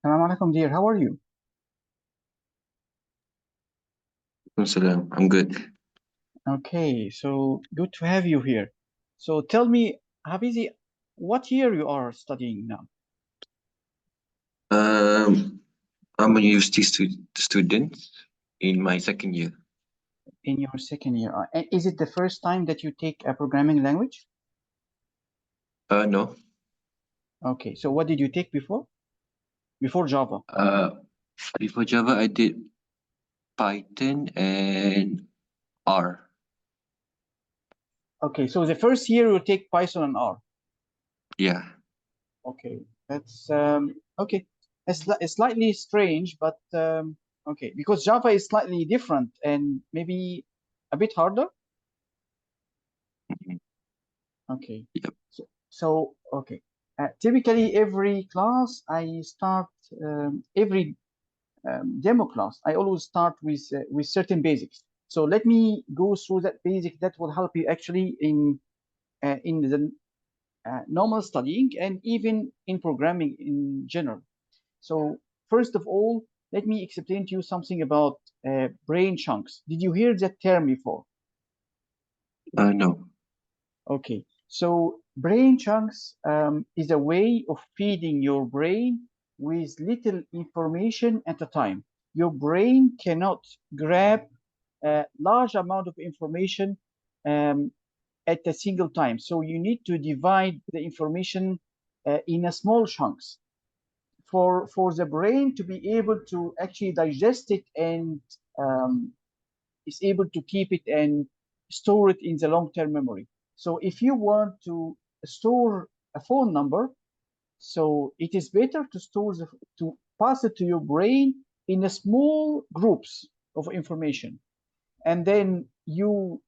Assalamu alaikum, dear. How are you? Salam. I'm good. Okay, so good to have you here. So tell me, Habizi, what year you are studying now? I'm a university student in my second year. In your second year. And is it the first time that you take a programming language? No. Okay, so what did you take before? Before Java? Before Java, I did Python and R. Okay, so the first year you take Python and R. Yeah. Okay, that's okay. It's slightly strange, but okay, because Java is slightly different and maybe a bit harder. Mhm. Okay. Yep. So okay. Typically, every class I start every demo class. I always start with certain basics. So let me go through that basic. That will help you actually in the normal studying and even in programming in general. So first of all, let me explain to you something about brain chunks. Did you hear that term before? No. Okay, so brain chunks is a way of feeding your brain with little information at a time. Your brain cannot grab a large amount of information um, at a single time. So you need to divide the information in a small chunks for the brain to be able to actually digest it and is able to keep it and store it in the long-term memory. So if you want to store a phone number, so it is better to to pass it to your brain in a small groups of information. And then you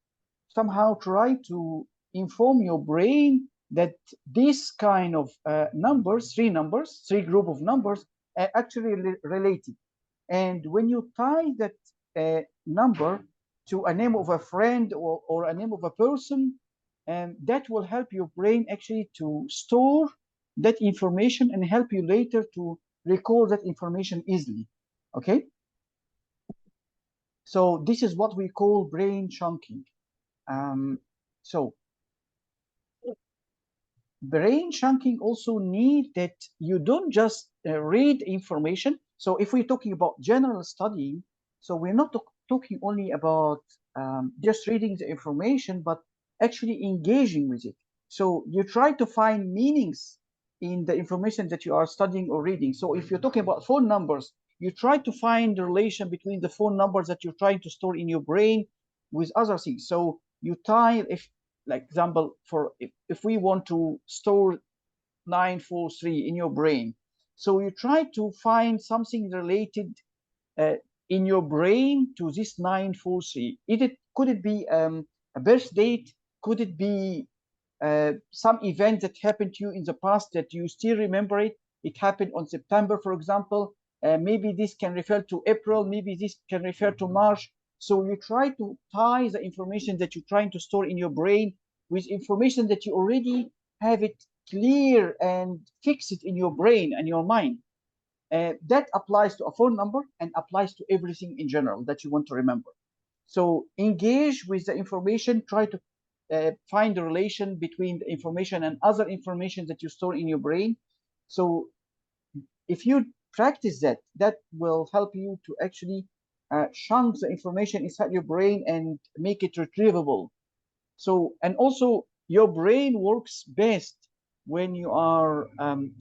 somehow try to inform your brain that this kind of numbers, three group of numbers, are actually related. And when you tie that number to a name of a friend or a name of a person, and that will help your brain actually to store that information and help you later to recall that information easily. Okay? So this is what we call brain chunking. So brain chunking also need that you don't just read information. So if we're talking about general studying, so we're not talking only about just reading the information, but actually engaging with it. So you try to find meanings in the information that you are studying or reading. So if you're talking about phone numbers, you try to find the relation between the phone numbers that you're trying to store in your brain with other things. So you tie, if like example, for if we want to store 943 in your brain, so you try to find something related uh, in your brain to this 943. Could it be a birth date? Could it be some event that happened to you in the past that you still remember it? It happened on September, for example. Maybe this can refer to April. Maybe this can refer to March. So you try to tie the information that you're trying to store in your brain with information that you already have it clear and fix it in your brain and your mind. That applies to a phone number and applies to everything in general that you want to remember. So engage with the information, try to find the relation between the information and other information that you store in your brain. So if you practice that, that will help you to actually chunk the information inside your brain and make it retrievable. So, and also your brain works best when you are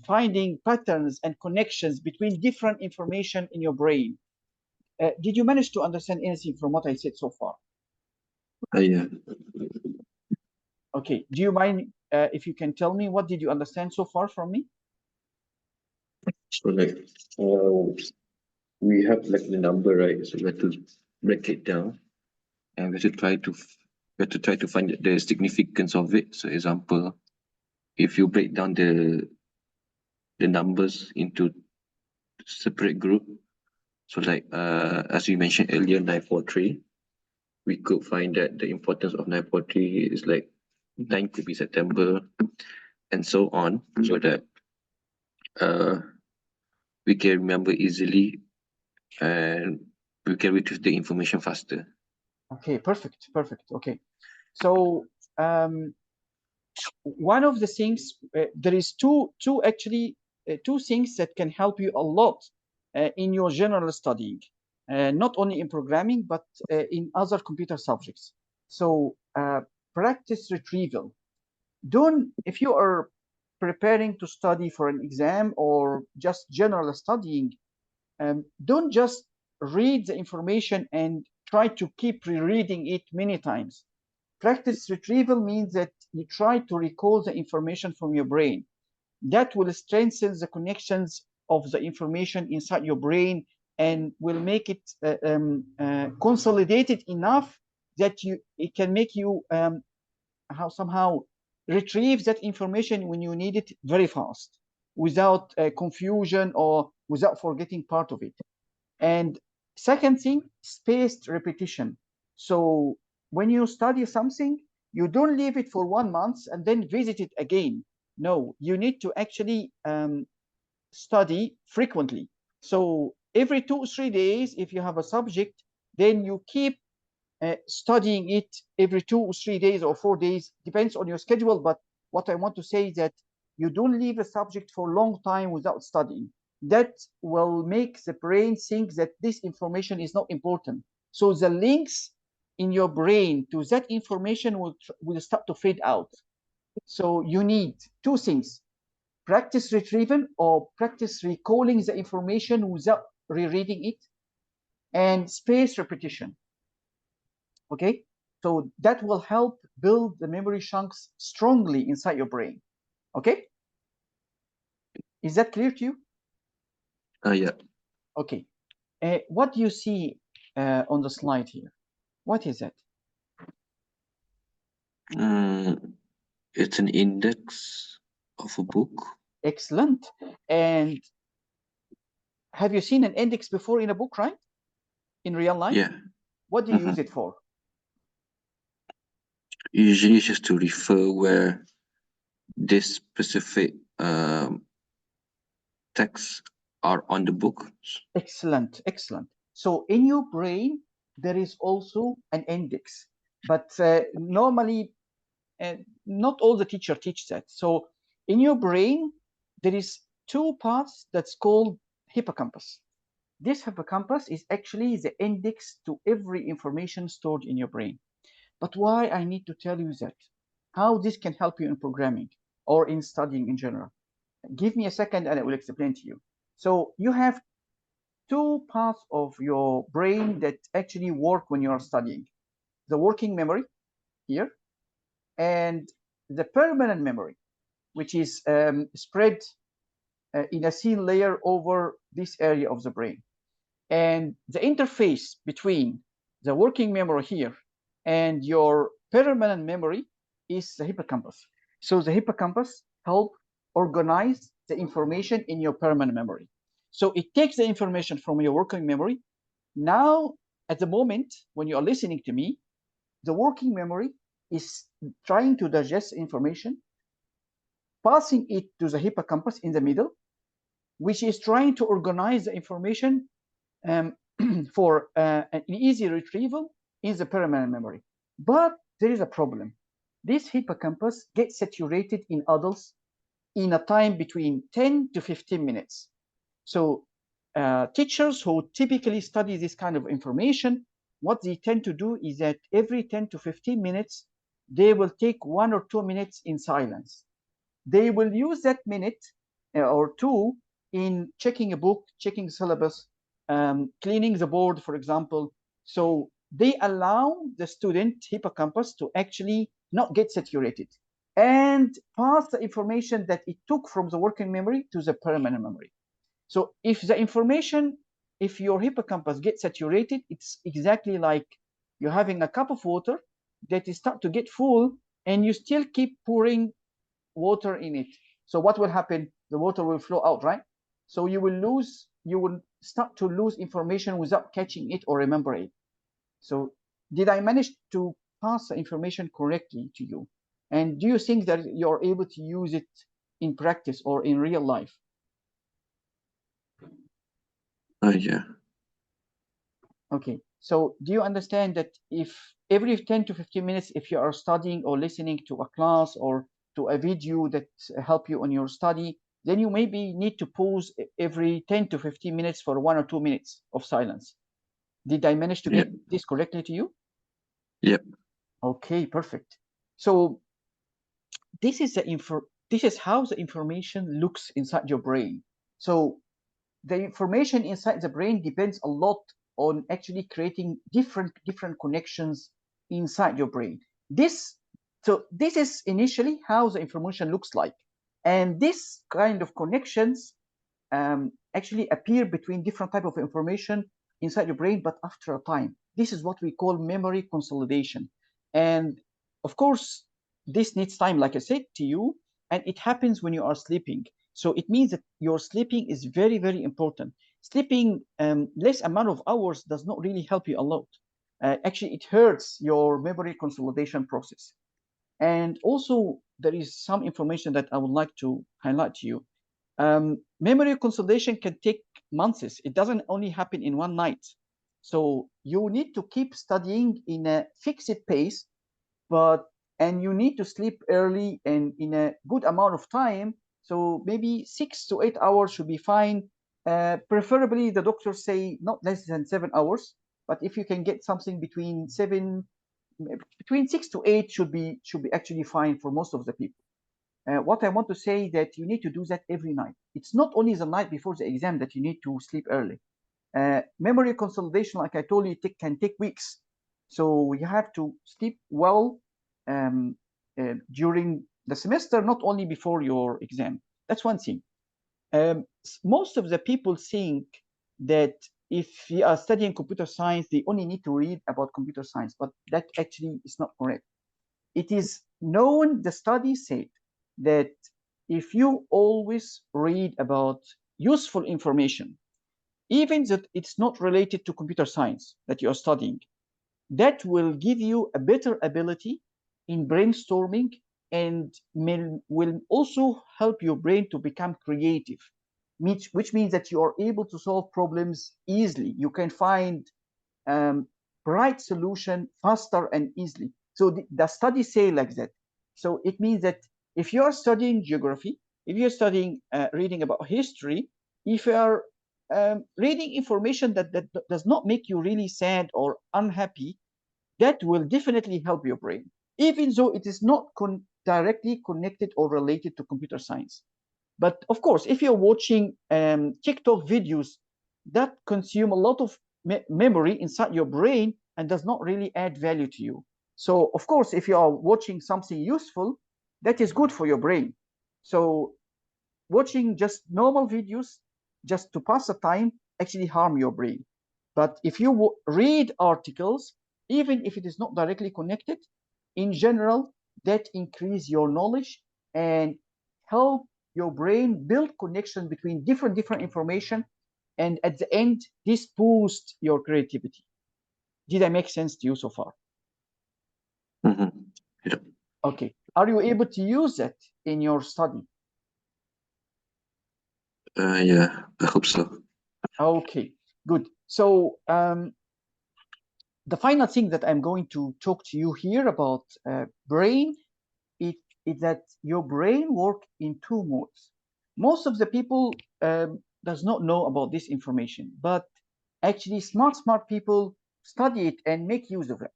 finding patterns and connections between different information in your brain. Did you manage to understand anything from what I said so far? Yeah. Okay. Do you mind if you can tell me what did you understand so far from me? So we have like the number, right? So we have to break it down, and we have to try to find the significance of it. So, example, if you break down the numbers into separate group, so like as you mentioned earlier, 943, we could find that the importance of 943 is like 9 could be September, and so on, so that we can remember easily and we can retrieve the information faster. Okay, perfect, perfect. Okay, so one of the things there is two things that can help you a lot in your general studying, not only in programming but in other computer subjects. So practice retrieval. Don't, if you are preparing to study for an exam or just general studying, don't just read the information and try to keep rereading it many times. Practice retrieval means that you try to recall the information from your brain. That will strengthen the connections of the information inside your brain and will make it consolidated enough that it can make you somehow retrieve that information when you need it very fast, without confusion or without forgetting part of it. And second thing, spaced repetition. So when you study something, you don't leave it for 1 month and then visit it again. No, you need to actually study frequently. So every 2 or 3 days, if you have a subject, then you keep studying it every 2 or 3 days or 4 days, depends on your schedule. But what I want to say is that you don't leave a subject for a long time without studying. That will make the brain think that this information is not important. So the links in your brain to that information will start to fade out. So you need two things: practice retrieval, or practice recalling the information without rereading it, and space repetition. Okay, so that will help build the memory chunks strongly inside your brain. Okay, is that clear to you? Yeah. Okay, what do you see on the slide here? What is that? It's an index of a book. Excellent. And have you seen an index before in a book, right? In real life? Yeah. What do you use it for? Usually just to refer where this specific texts are on the book. Excellent, excellent. So in your brain, there is also an index, but normally not all the teacher teach that. So in your brain, there is two parts that's called hippocampus. This hippocampus is actually the index to every information stored in your brain. But why I need to tell you that? How this can help you in programming or in studying in general? Give me a second and I will explain to you. So you have two parts of your brain that actually work when you are studying: the working memory here, and the permanent memory, which is spread in a thin layer over this area of the brain. And the interface between the working memory here and your permanent memory is the hippocampus. So the hippocampus help organize the information in your permanent memory. So it takes the information from your working memory. Now, at the moment when you are listening to me, the working memory is trying to digest information, passing it to the hippocampus in the middle, which is trying to organize the information for an easy retrieval in the permanent memory. But there is a problem. This hippocampus gets saturated in adults in a time between 10 to 15 minutes. So teachers who typically study this kind of information, what they tend to do is that every 10 to 15 minutes, they will take 1 or 2 minutes in silence. They will use that minute or two in checking a book, checking syllabus, cleaning the board, for example. So they allow the student hippocampus to actually not get saturated and pass the information that it took from the working memory to the permanent memory. So if the information, if your hippocampus gets saturated, it's exactly like you're having a cup of water that is start to get full and you still keep pouring water in it. So what will happen? The water will flow out, right? So you will start to lose information without catching it or remember it. So did I manage to pass the information correctly to you? And do you think that you're able to use it in practice or in real life? Yeah. Okay. So do you understand that if every 10 to 15 minutes, if you are studying or listening to a class or to a video that help you on your study, then you maybe need to pause every 10 to 15 minutes for 1 or 2 minutes of silence. Did I manage to get Yep. this correctly to you? Yep. Okay, perfect. So this is this is how the information looks inside your brain. So the information inside the brain depends a lot on actually creating different connections inside your brain. This is initially how the information looks like, and this kind of connections actually appear between different type of information inside your brain, but after a time. This is what we call memory consolidation. And of course, this needs time, like I said to you, and it happens when you are sleeping. So it means that your sleeping is very, very important. Sleeping less amount of hours does not really help you a lot. Actually, it hurts your memory consolidation process. And also, there is some information that I would like to highlight to you. Memory consolidation can take months. It doesn't only happen in one night. So you need to keep studying in a fixed pace, but and you need to sleep early and in a good amount of time. So maybe 6 to 8 hours should be fine. Preferably, the doctors say not less than 7 hours. But if you can get something between 6 to 8 should be actually fine for most of the people. What I want to say that you need to do that every night. It's not only the night before the exam that you need to sleep early. Memory consolidation, like I told you, can take weeks. So you have to sleep well during the semester, not only before your exam. That's one thing. Most of the people think that if you are studying computer science, they only need to read about computer science, but that actually is not correct. It is known, the study said that if you always read about useful information, even that it's not related to computer science that you're studying, that will give you a better ability in brainstorming and will also help your brain to become creative, which means that you are able to solve problems easily. You can find right solution faster and easily. So the studies say like that. So it means that if you are studying geography, if you're studying reading about history, if you are reading information that does not make you really sad or unhappy, that will definitely help your brain, even though it is not directly connected or related to computer science. But of course, if you're watching TikTok videos that consume a lot of memory inside your brain and does not really add value to you. So of course, if you are watching something useful, that is good for your brain. So watching just normal videos just to pass the time actually harm your brain. But if you read articles, even if it is not directly connected, in general, that increase your knowledge and help your brain build connection between different information. And at the end, this boosts your creativity. Did I make sense to you so far? Yep. Okay. Are you able to use that in your study? Yeah, I hope so. Okay, good. So the final thing that I'm going to talk to you here about brain is that your brain work in two modes. Most of the people does not know about this information, but actually smart people study it and make use of it.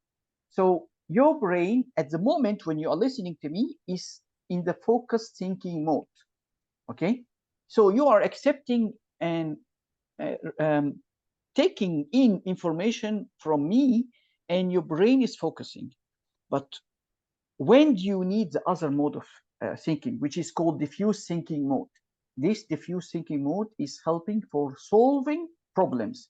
So your brain at the moment when you are listening to me is in the focused thinking mode. Okay, so you are accepting and uh, um, taking in information from me, and your brain is focusing. But when do you need the other mode of thinking, which is called diffuse thinking mode? This diffuse thinking mode is helping for solving problems.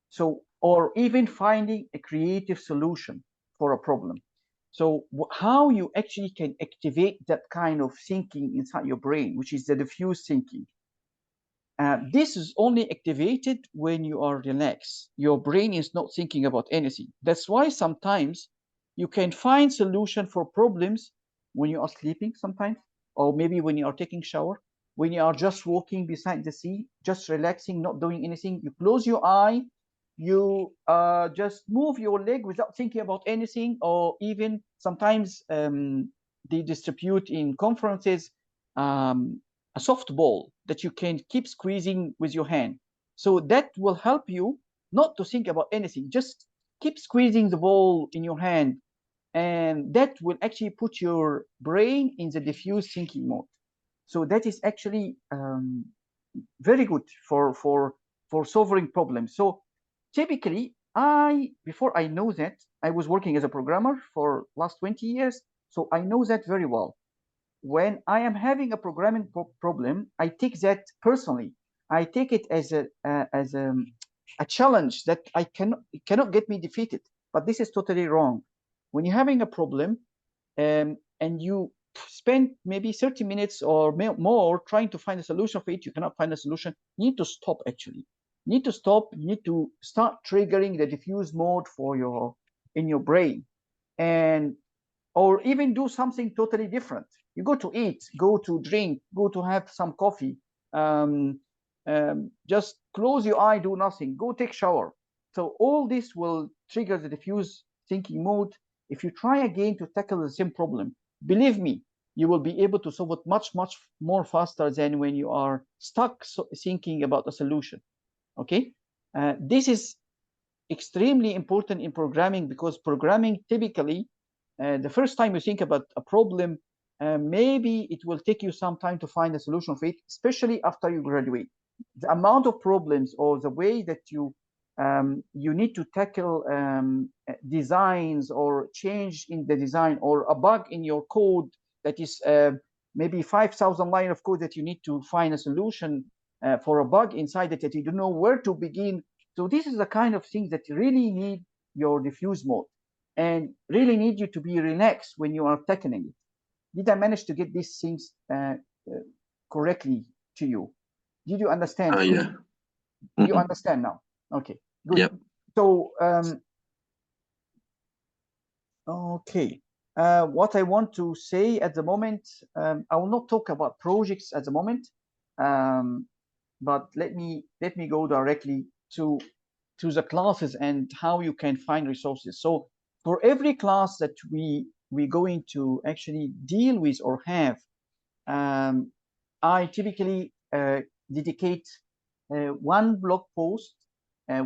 So, or even finding a creative solution for a problem. So, how you actually can activate that kind of thinking inside your brain, which is the diffuse thinking. This is only activated when you are relaxed. Your brain is not thinking about anything. That's why sometimes you can find solution for problems when you are sleeping sometimes, or maybe when you are taking shower. when you are just walking beside the sea, just relaxing, not doing anything. You close your eye, you just move your leg without thinking about anything, or even sometimes they distribute in conferences a soft ball that you can keep squeezing with your hand. So that will help you not to think about anything. Just keep squeezing the ball in your hand, and that will actually put your brain in the diffuse thinking mode. So that is actually very good for solving problems. So typically, before I know that, I was working as a programmer for last 20 years, so I know that very well. When I am having a programming problem, I take that personally. I take it as a challenge that it cannot get me defeated. But this is totally wrong. When you're having a problem, and you spend maybe 30 minutes or more trying to find a solution for it, you cannot find a solution, you need to stop actually. You need to stop, you need to start triggering the diffuse mode in your brain, and or even do something totally different. You go to eat, go to drink, go to have some coffee, just close your eye, do nothing, go take shower. So all this will trigger the diffuse thinking mode. If you try again to tackle the same problem, believe me, you will be able to solve it much more faster than when you are stuck thinking about a solution. Okay, this is extremely important in programming, because programming typically, the first time you think about a problem, maybe it will take you some time to find a solution for it, especially after you graduate. The amount of problems or the way that you need to tackle designs or change in the design, or a bug in your code that is maybe 5,000 lines of code that you need to find a solution for a bug inside it that you don't know where to begin. So this is the kind of things that really need your diffuse mode and really need you to be relaxed when you are tackling it. Did I manage to get these things correctly to you? Did you understand? Yeah. You understand now? Okay, good. Yep. So, okay. What I want to say at the moment, I will not talk about projects at the moment, but let me go directly to the classes and how you can find resources. So for every class that we're going to actually deal with or have, I typically dedicate one blog post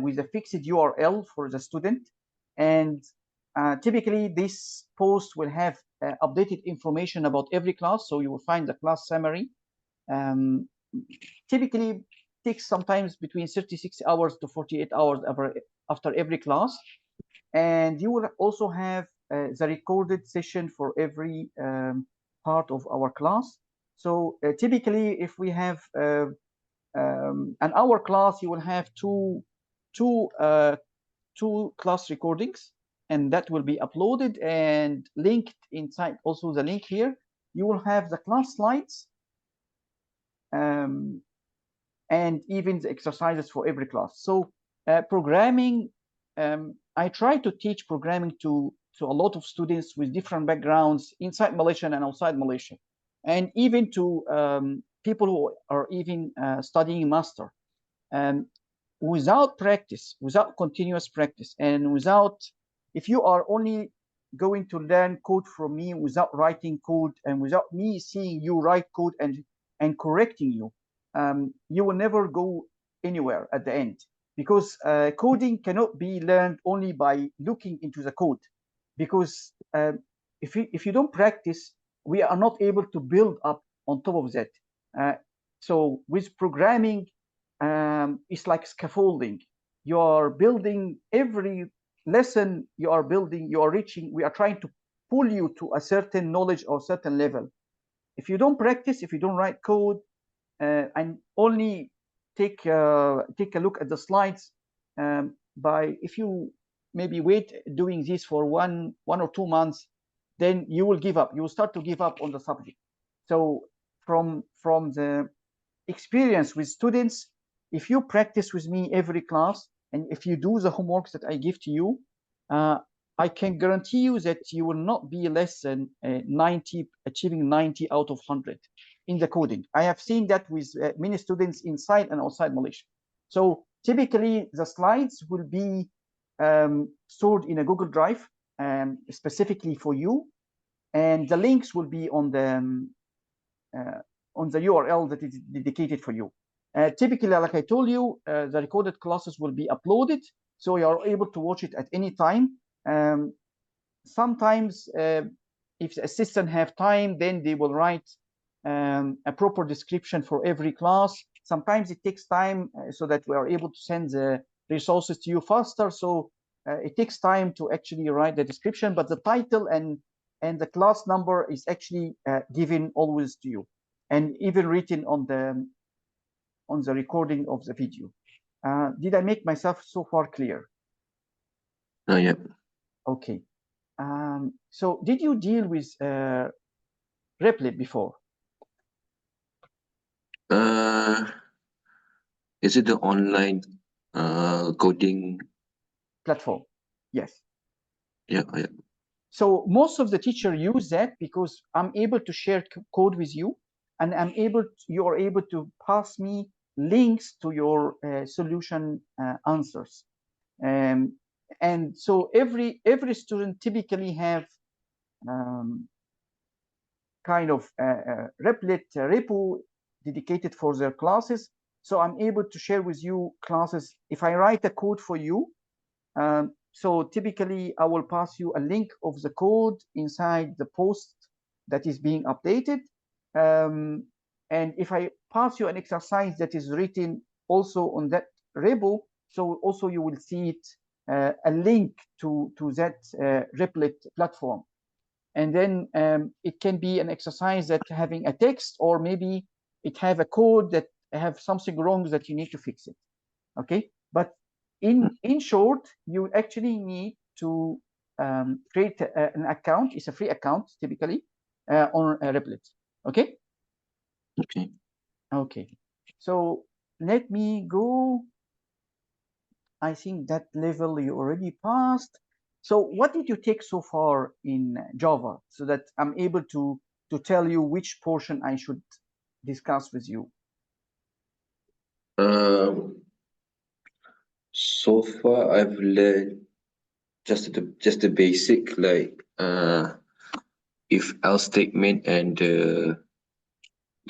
with a fixed URL for the student, and typically this post will have updated information about every class. So you will find the class summary. Typically takes sometimes between 36 hours to 48 hours after every class, and you will also have the recorded session for every part of our class. So typically, if we have an hour class, you will have two class recordings, and that will be uploaded and linked inside. Also, the link here, you will have the class slides and even the exercises for every class. So programming, I try to teach programming to a lot of students with different backgrounds inside Malaysia and outside Malaysia, and even to people who are even studying master. Without practice, without continuous practice, and if you are only going to learn code from me without writing code, and without me seeing you write code and correcting you, you will never go anywhere at the end, because coding cannot be learned only by looking into the code, because if you don't practice, we are not able to build up on top of that. So with programming, it's like scaffolding. You are building every lesson you are building, you are reaching, we are trying to pull you to a certain knowledge or certain level. If you don't practice, if you don't write code, and only take a look at the slides, if you maybe wait doing this for one or 2 months, then you will give up. You will start to give up on the subject. So from the experience with students, if you practice with me every class, and if you do the homeworks that I give to you, I can guarantee you that you will not be less than 90, achieving 90 out of 100. in the coding. I have seen that with many students inside and outside Malaysia. So typically the slides will be stored in a Google Drive specifically for you, and the links will be on the URL that is dedicated for you. Typically, like I told you, the recorded classes will be uploaded, so you are able to watch it at any time. Sometimes, if the assistant have time, then they will write a proper description for every class. Sometimes it takes time so that we are able to send the resources to you faster. So it takes time to actually write the description, but the title and the class number is actually given always to you, and even written on the recording of the video. Did I make myself so far clear? Yeah. Okay. So did you deal with Replit before? Is it the online coding platform? Yes. Yeah. So most of the teacher use that because I'm able to share code with you, and you are able to pass me links to your solution answers. And so every student typically have kind of Replit repo dedicated for their classes. So I'm able to share with you classes. If I write a code for you, so typically I will pass you a link of the code inside the post that is being updated. And if I pass you an exercise that is written also on that repo, so also you will see it, a link to that Replit platform. And then it can be an exercise that having a text, or maybe it have a code that have something wrong that you need to fix it. Okay, but in short, you actually need to create an account. It's a free account typically on Replit. Okay. Okay. Okay. So let me go. I think that level you already passed. So what did you take so far in Java, so that I'm able to tell you which portion I should discuss with you? So far I've learned just the basic, like if else statement and the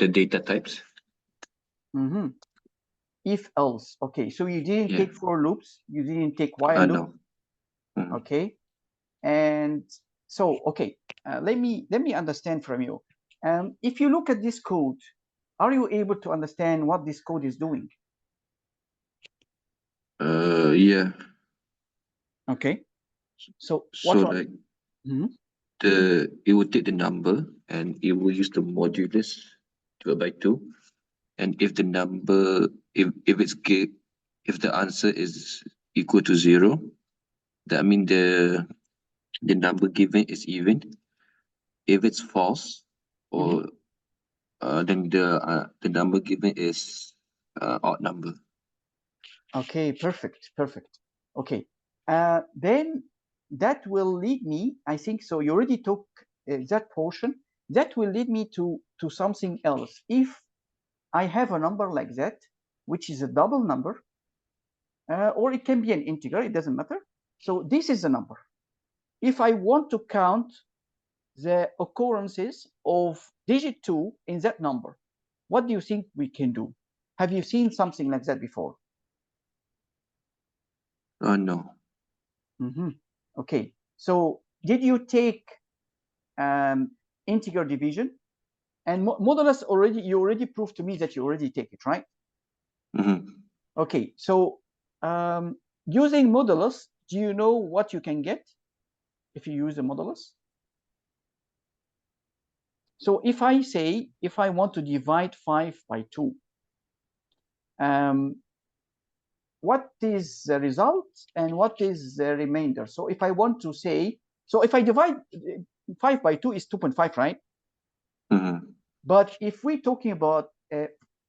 data types. Mm-hmm. If else. Okay, so you didn't take for loops, you didn't take while loop. No. Mm-hmm. Okay, and so okay, let me understand from you. If you look at this code, are you able to understand what this code is doing? Yeah. Okay, so like it would take the number and it will use the modulus divided by 2, and if the number, if the answer is equal to 0, that means the number given is even. If it's false, or then the number given is odd number. Okay, perfect. Okay, then that will lead me, I think so you already took that portion. That will lead me to something else. If I have a number like that, which is a double number, or it can be an integer, it doesn't matter. So this is a number. If I want to count the occurrences of digit 2 in that number, what do you think we can do? Have you seen something like that before? No. Okay, so did you take integer division? And modulus you already proved to me that you already take it, right? Okay, so using modulus, do you know what you can get if you use the modulus? So if I say, if I want to divide 5 by 2, what is the result and what is the remainder? So if I want to say, so if I divide 5 by 2 is 2.5, right? But if we're talking about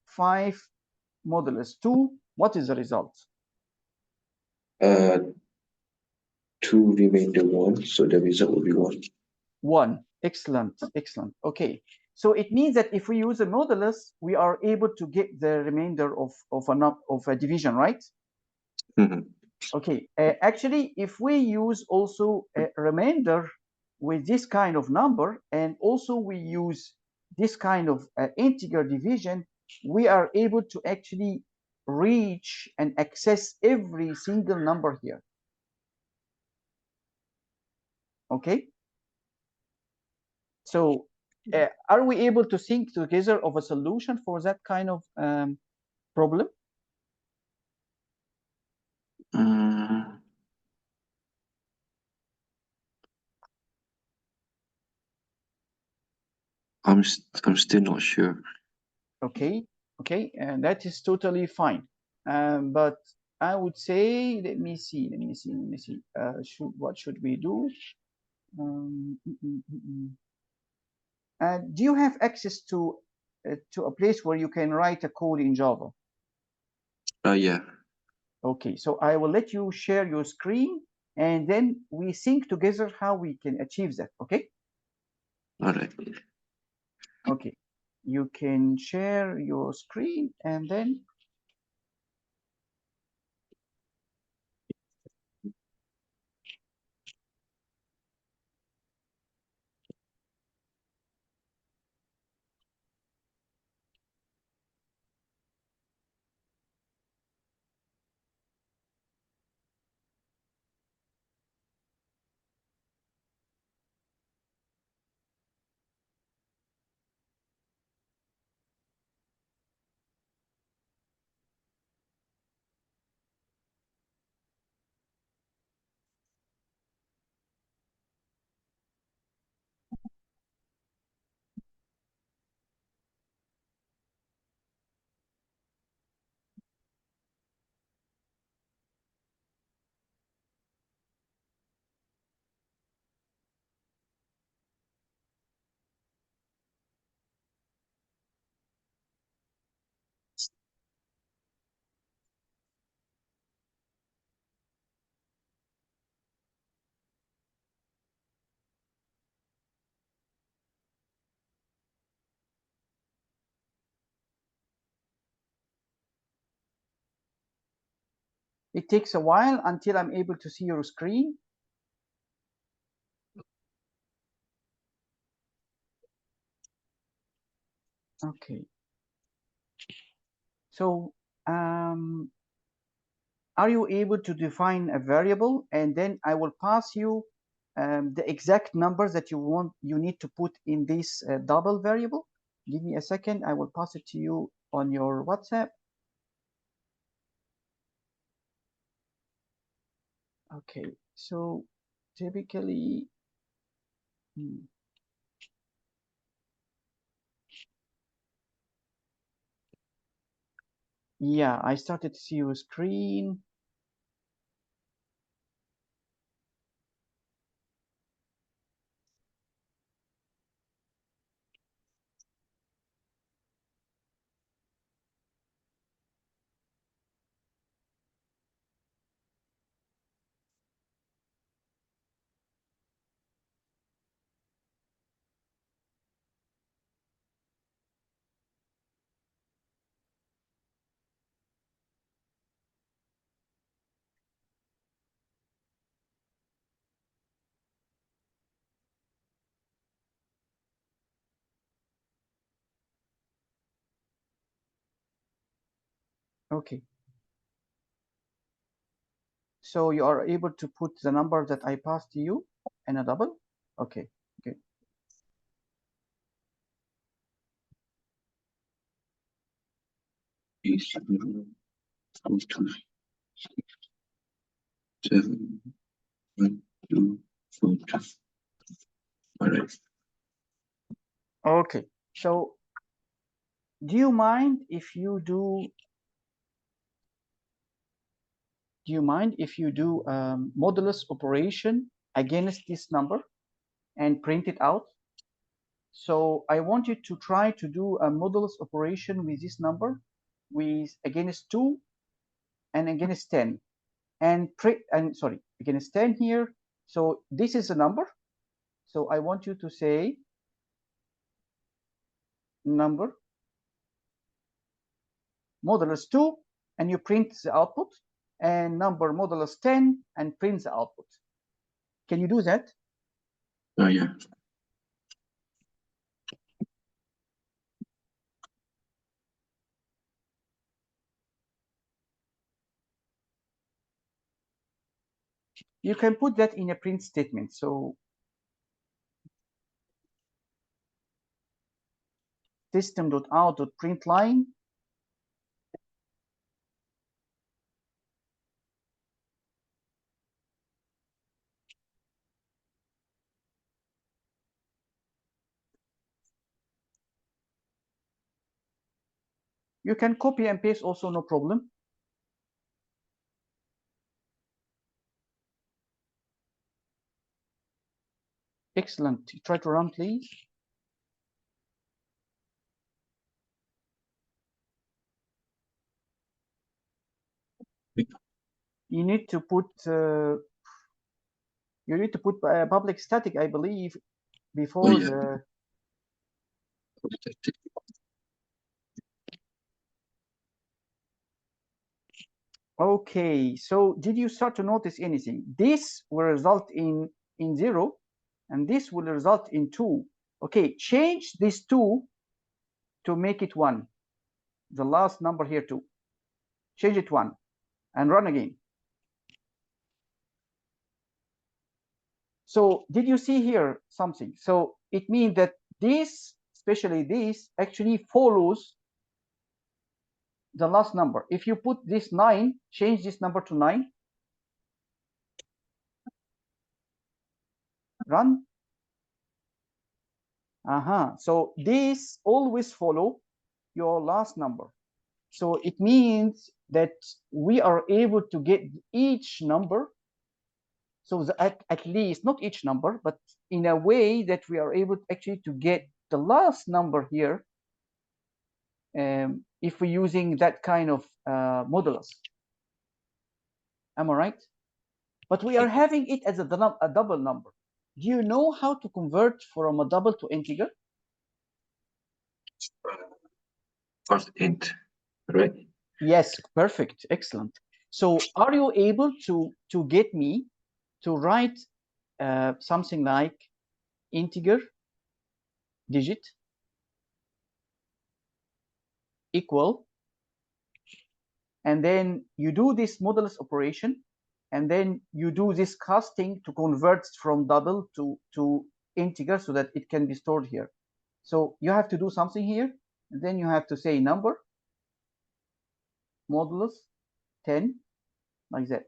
5 modulus 2, what is the result? 2 remainder 1, so the result will be 1. 1. Excellent. Okay. So it means that if we use a modulus, we are able to get the remainder of a division, right? Okay, actually, if we use also a remainder with this kind of number, and also we use this kind of integer division, we are able to actually reach and access every single number here. Okay, so are we able to think together of a solution for that kind of problem? I'm still not sure. Okay, okay, and that is totally fine. But I would say, let me see. What should we do? Do you have access to a place where you can write a code in Java? Yeah. Okay, so I will let you share your screen, and then we think together how we can achieve that. Okay. All right. Okay, you can share your screen, and then it takes a while until I'm able to see your screen. Okay. So, are you able to define a variable, and then I will pass you the exact numbers that you need to put in this double variable? Give me a second. I will pass it to you on your WhatsApp. Okay. So typically, yeah, I started to see your screen. Okay. So you are able to put the number that I passed to you in a double? Okay, good. Seven, 1, 2, 4, 2. All right. Okay, so do you mind if you do modulus operation against this number and print it out? So I want you to try to do a modulus operation with this number, with against 2 and against 10, and sorry, against 10 here. So this is a number. So I want you to say number, modulus 2, and you print the output, and number modulus 10 and print the output. Can you do that? Yeah. You can put that in a print statement. So system.out.println. You can copy and paste also, no problem. Excellent. Try to run, please. You need to put public static, I believe, before the. Okay, so did you start to notice anything? This will result in 0, and this will result in 2. Okay, change this 2 to make it 1. The last number here, 2. Change it 1 and run again. So did you see here something? So it means that this, especially this, actually follows the last number. If you put this 9, change this number to 9. Run. So this always follow your last number. So it means that we are able to get each number. So at least, not each number, but in a way that we are able actually to get the last number here, if we're using that kind of modulus. Am I right? But we are having it as a double number. Do you know how to convert from a double to integer? First int, right? Yes, perfect, excellent. So are you able to get me to write something like integer digit equal, and then you do this modulus operation, and then you do this casting to convert from double to integer so that it can be stored here. So you have to do something here, and then you have to say number modulus 10, like that.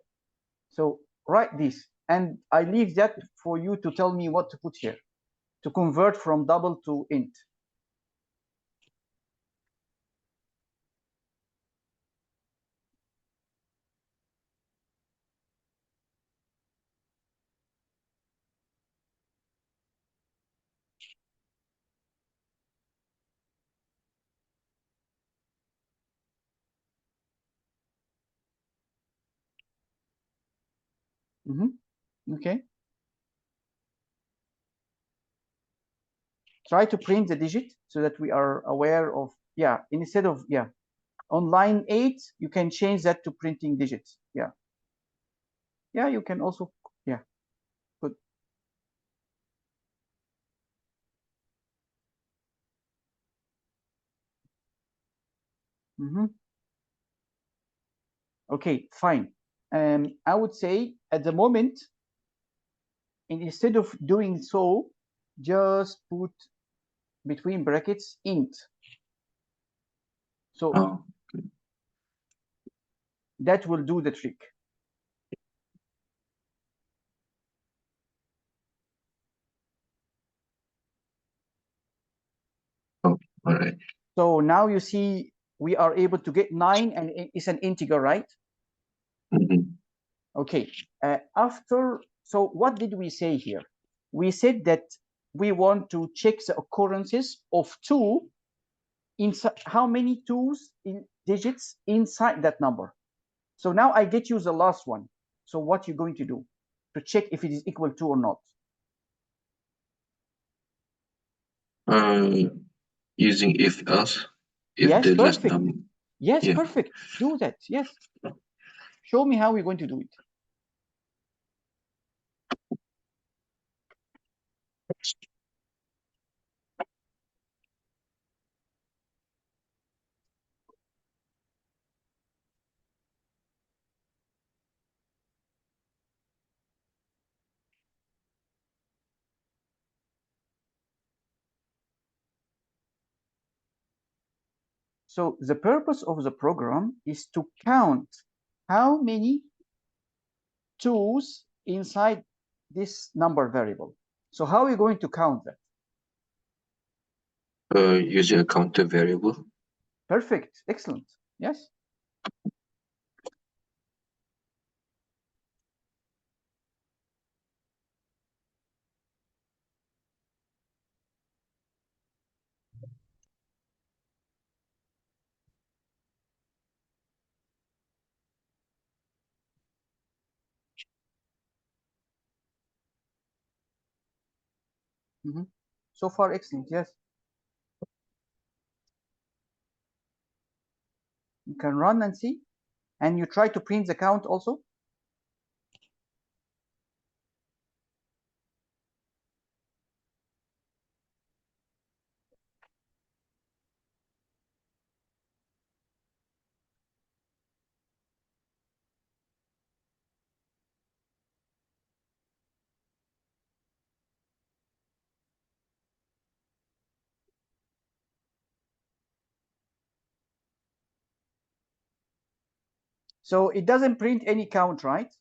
So write this, and I leave that for you to tell me what to put here to convert from double to int. Okay. Try to print the digit so that we are aware of, instead of, on line 8, you can change that to printing digits. You can also, put. Okay, fine. I would say at the moment, instead of doing so, just put between brackets int. So that will do the trick. All right. So now you see we are able to get 9, and it's an integer, right? Okay. So what did we say here? We said that we want to check the occurrences of 2 inside. How many 2s in digits inside that number? So now I get you the last one. So what you're going to do to check if it is equal to or not? using if else, if Yes, the last perfect. number. Yes, Yeah. perfect. Do that. Yes. Show me how we're going to do it. So the purpose of the program is to count how many twos inside this number variable. So how are we going to count that? Using a counter variable. Perfect. Excellent. Yes. Mm-hmm. So far, excellent. Yes. You can run and see. And you try to print the count also. So it doesn't print any count, right?